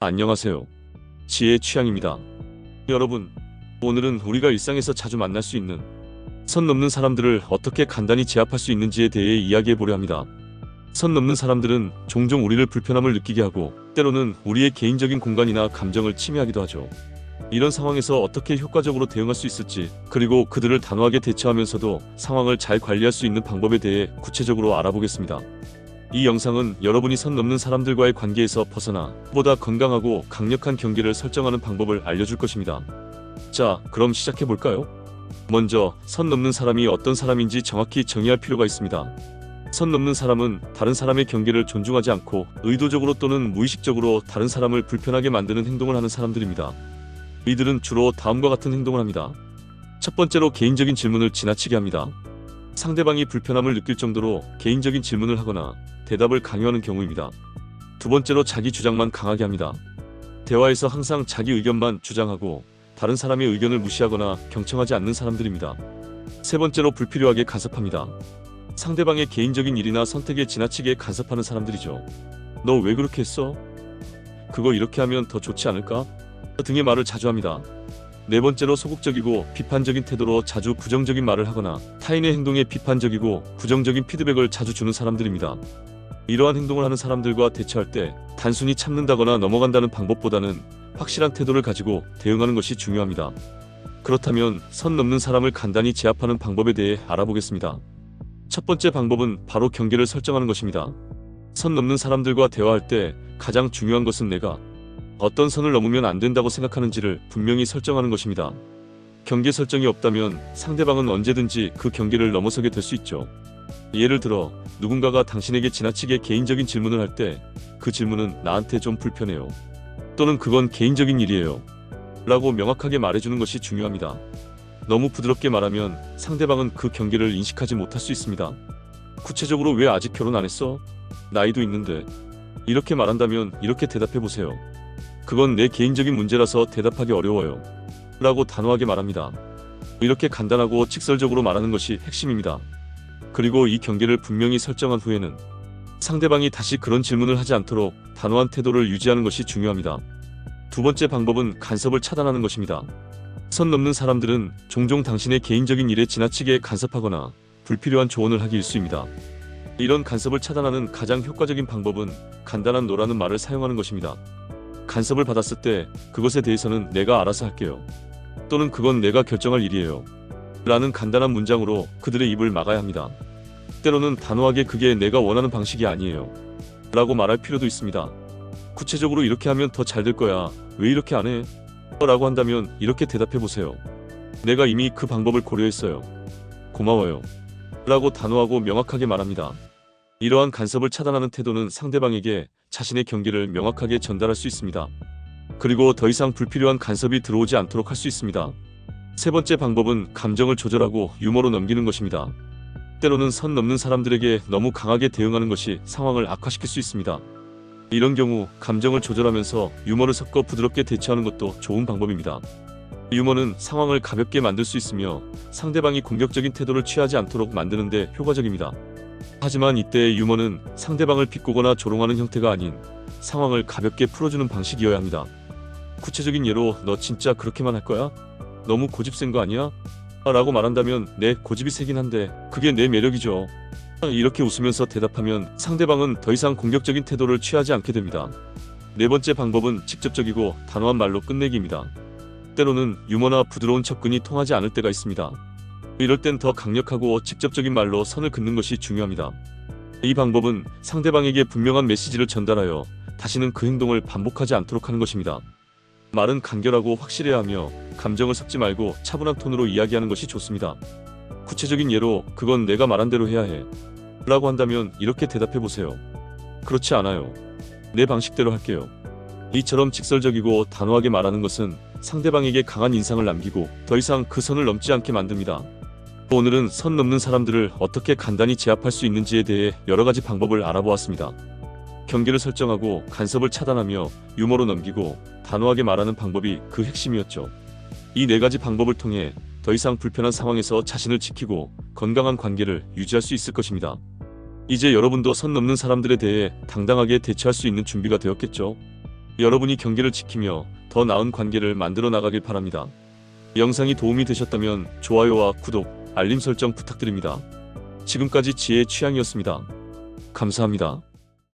안녕하세요. 지혜의 취향입니다. 여러분, 오늘은 우리가 일상에서 자주 만날 수 있는 선 넘는 사람들을 어떻게 간단히 제압할 수 있는지에 대해 이야기해 보려 합니다. 선 넘는 사람들은 종종 우리를 불편함을 느끼게 하고 때로는 우리의 개인적인 공간이나 감정을 침해하기도 하죠. 이런 상황에서 어떻게 효과적으로 대응할 수 있을지, 그리고 그들을 단호하게 대처하면서도 상황을 잘 관리할 수 있는 방법에 대해 구체적으로 알아보겠습니다. 이 영상은 여러분이 선 넘는 사람들과의 관계에서 벗어나 보다 건강하고 강력한 경계를 설정하는 방법을 알려줄 것입니다. 자, 그럼 시작해볼까요? 먼저, 선 넘는 사람이 어떤 사람인지 정확히 정의할 필요가 있습니다. 선 넘는 사람은 다른 사람의 경계를 존중하지 않고 의도적으로 또는 무의식적으로 다른 사람을 불편하게 만드는 행동을 하는 사람들입니다. 이들은 주로 다음과 같은 행동을 합니다. 첫 번째로, 개인적인 질문을 지나치게 합니다. 상대방이 불편함을 느낄 정도로 개인적인 질문을 하거나 대답을 강요하는 경우입니다. 두 번째로, 자기 주장만 강하게 합니다. 대화에서 항상 자기 의견만 주장하고 다른 사람의 의견을 무시하거나 경청하지 않는 사람들입니다. 세 번째로, 불필요하게 간섭합니다. 상대방의 개인적인 일이나 선택에 지나치게 간섭하는 사람들이죠. 너 왜 그렇게 했어? 그거 이렇게 하면 더 좋지 않을까? 등의 말을 자주 합니다. 네 번째로, 소극적이고 비판적인 태도로 자주 부정적인 말을 하거나 타인의 행동에 비판적이고 부정적인 피드백을 자주 주는 사람들입니다. 이러한 행동을 하는 사람들과 대처할 때 단순히 참는다거나 넘어간다는 방법보다는 확실한 태도를 가지고 대응하는 것이 중요합니다. 그렇다면 선 넘는 사람을 간단히 제압하는 방법에 대해 알아보겠습니다. 첫 번째 방법은 바로 경계를 설정하는 것입니다. 선 넘는 사람들과 대화할 때 가장 중요한 것은 내가 어떤 선을 넘으면 안 된다고 생각하는지를 분명히 설정하는 것입니다. 경계 설정이 없다면 상대방은 언제든지 그 경계를 넘어서게 될 수 있죠. 예를 들어, 누군가가 당신에게 지나치게 개인적인 질문을 할 때 그 질문은 나한테 좀 불편해요, 또는 그건 개인적인 일이에요 라고 명확하게 말해주는 것이 중요합니다. 너무 부드럽게 말하면 상대방은 그 경계를 인식하지 못할 수 있습니다. 구체적으로, 왜 아직 결혼 안 했어? 나이도 있는데. 이렇게 말한다면 이렇게 대답해보세요. 그건 내 개인적인 문제라서 대답하기 어려워요 라고 단호하게 말합니다. 이렇게 간단하고 직설적으로 말하는 것이 핵심입니다. 그리고 이 경계를 분명히 설정한 후에는 상대방이 다시 그런 질문을 하지 않도록 단호한 태도를 유지하는 것이 중요합니다. 두 번째 방법은 간섭을 차단하는 것입니다. 선 넘는 사람들은 종종 당신의 개인적인 일에 지나치게 간섭하거나 불필요한 조언을 하기 일쑤입니다. 이런 간섭을 차단하는 가장 효과적인 방법은 간단한 노라는 말을 사용하는 것입니다. 간섭을 받았을 때 그것에 대해서는 내가 알아서 할게요, 또는 그건 내가 결정할 일이에요 라는 간단한 문장으로 그들의 입을 막아야 합니다. 때로는 단호하게 그게 내가 원하는 방식이 아니에요 라고 말할 필요도 있습니다. 구체적으로, 이렇게 하면 더 잘 될 거야, 왜 이렇게 안 해? 라고 한다면 이렇게 대답해보세요. 내가 이미 그 방법을 고려했어요. 고마워요 라고 단호하고 명확하게 말합니다. 이러한 간섭을 차단하는 태도는 상대방에게 자신의 경계를 명확하게 전달할 수 있습니다. 그리고 더 이상 불필요한 간섭이 들어오지 않도록 할 수 있습니다. 세 번째 방법은 감정을 조절하고 유머로 넘기는 것입니다. 때로는 선 넘는 사람들에게 너무 강하게 대응하는 것이 상황을 악화시킬 수 있습니다. 이런 경우 감정을 조절하면서 유머를 섞어 부드럽게 대처하는 것도 좋은 방법입니다. 유머는 상황을 가볍게 만들 수 있으며 상대방이 공격적인 태도를 취하지 않도록 만드는 데 효과적입니다. 하지만 이때의 유머는 상대방을 비꼬거나 조롱하는 형태가 아닌 상황을 가볍게 풀어주는 방식이어야 합니다. 구체적인 예로, 너 진짜 그렇게만 할 거야? 너무 고집센 거 아니야? 라고 말한다면, 네, 고집이 세긴 한데 그게 내 매력이죠. 이렇게 웃으면서 대답하면 상대방은 더 이상 공격적인 태도를 취하지 않게 됩니다. 네 번째 방법은 직접적이고 단호한 말로 끝내기입니다. 때로는 유머나 부드러운 접근이 통하지 않을 때가 있습니다. 이럴 땐 더 강력하고 직접적인 말로 선을 긋는 것이 중요합니다. 이 방법은 상대방에게 분명한 메시지를 전달하여 다시는 그 행동을 반복하지 않도록 하는 것입니다. 말은 간결하고 확실해야 하며 감정을 섞지 말고 차분한 톤으로 이야기하는 것이 좋습니다. 구체적인 예로, 그건 내가 말한 대로 해야 해 라고 한다면 이렇게 대답해보세요. 그렇지 않아요. 내 방식대로 할게요. 이처럼 직설적이고 단호하게 말하는 것은 상대방에게 강한 인상을 남기고 더 이상 그 선을 넘지 않게 만듭니다. 오늘은 선 넘는 사람들을 어떻게 간단히 제압할 수 있는지에 대해 여러가지 방법을 알아보았습니다. 경계를 설정하고 간섭을 차단하며 유머로 넘기고 단호하게 말하는 방법이 그 핵심이었죠. 이 네 가지 방법을 통해 더 이상 불편한 상황에서 자신을 지키고 건강한 관계를 유지할 수 있을 것입니다. 이제 여러분도 선 넘는 사람들에 대해 당당하게 대처할 수 있는 준비가 되었겠죠? 여러분이 경계를 지키며 더 나은 관계를 만들어 나가길 바랍니다. 영상이 도움이 되셨다면 좋아요와 구독, 알림 설정 부탁드립니다. 지금까지 지혜의 취향이었습니다. 감사합니다.